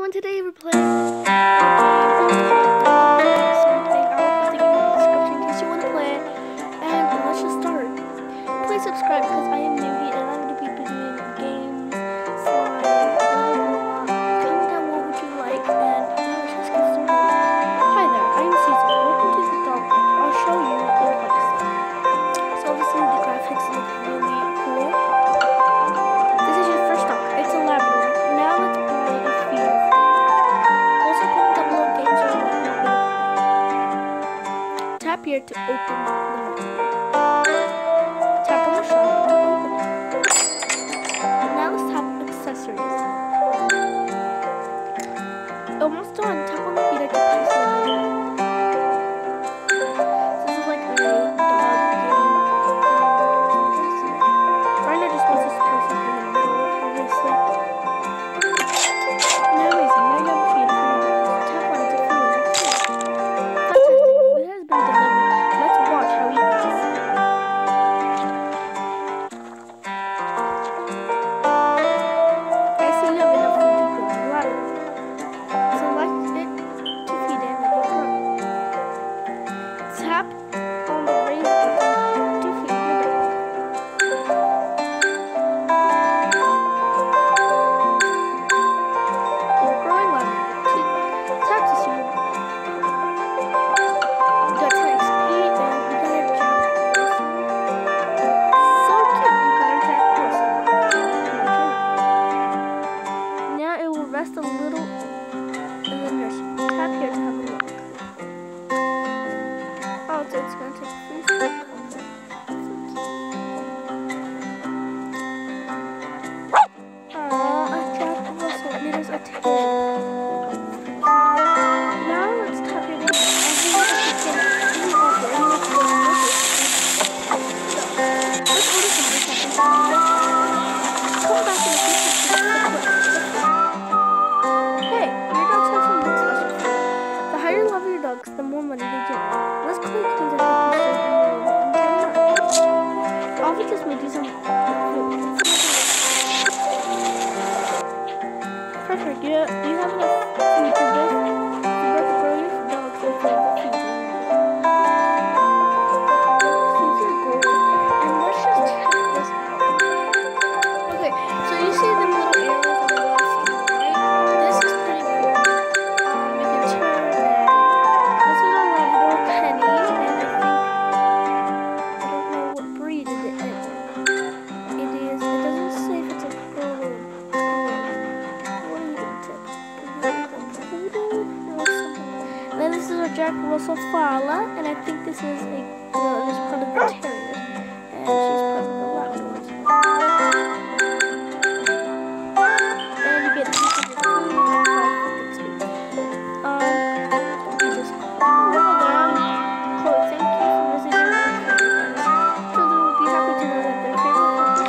everyone, today we're playing a game called something. I'll put the game in the description in case you want to play it. And let's just start. Please subscribe because I am newbie and I'm going to be doing games, slime, blah blah blah. Comment down what would you like and let's just get started. Hi there, I'm Caesar. Welcome to the dog. I'll show you the place. So obviously the graphics look really cool. This is your first dog. It's a Labrador. Now let's buy a feeder. Also comment down below games or what you want me to play. Tap here to open the menu. Tap on the shop to open it. Now let's tap accessories. Almost done. Tap on the feeder to place the menu. This is like a dog game. Right now just wants us to place it in the middle, obviously. Now amazing. Now you have a feeder for your dogs. Tap on it to fill in the food. Fantastic. Food has been delivered. Let's watch how he eats. I see you have enough food to grow a Labrador. Select it to feed in and grow. Tap on the raise button to feed your dog. You're growing Labrador. Tap to see more. You got 10 XP and you got a Jack Russell. So cute, you got a Jack Russell. Now it will rest a little in the nursery. Tap here to have a look. Oh, so it's going to take 3 seconds. Aww, a Jack Russell and it is a tail. Now let's tap your name. Let's order something. Come back in a few seconds. Hey, your dogs have something special for you. The higher you love your dogs, the more money they get. Let's collect coins and help you save and more in 10 months. Alfie just made you some food. Perfect. You have enough food to both grow your dogs and feed the feed. These are gold. And let's just check this out. Okay, so you see them little arrows on the left, right? This is pretty cool. You can turn and this is our Labrador Penny, and I don't know what breed it is. It doesn't say if it's a girl or a boy. What do you think? Poodle or something? And then this is our Jack Russell Fala, and I think this is a girl, this is part of the terriers, and she's part of the Labradors. And you get 300 food and 5 XP. You just hello there, I'm Chloe. Thank you for visiting our children. Children will be happy to know that their favorite puppy.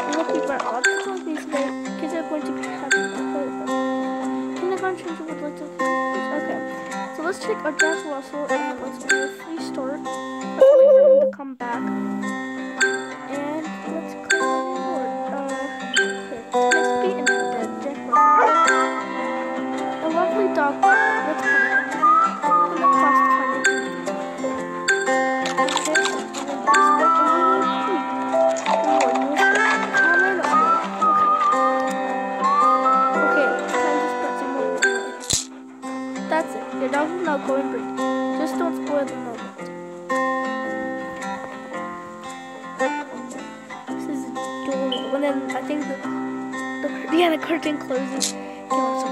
We hope you brought lots of puppies today. Kids are going to be happy to play with them. Kindergarten children would like to play with kids. Okay, so let's check our Jack Russell and let's do a free start. Let's wait for him to come back. And let's click on the board. Okay, let's beat him to death, Jack Russell. A lovely dog. Let's put it in the classified. Okay, and then this one is a little creep. Comment on it. Okay, it's time to spread some more light. That's it. Your dog will now go and breed. Just don't spoil the moment. This is adorable. And then I think the curtain closes. He wants to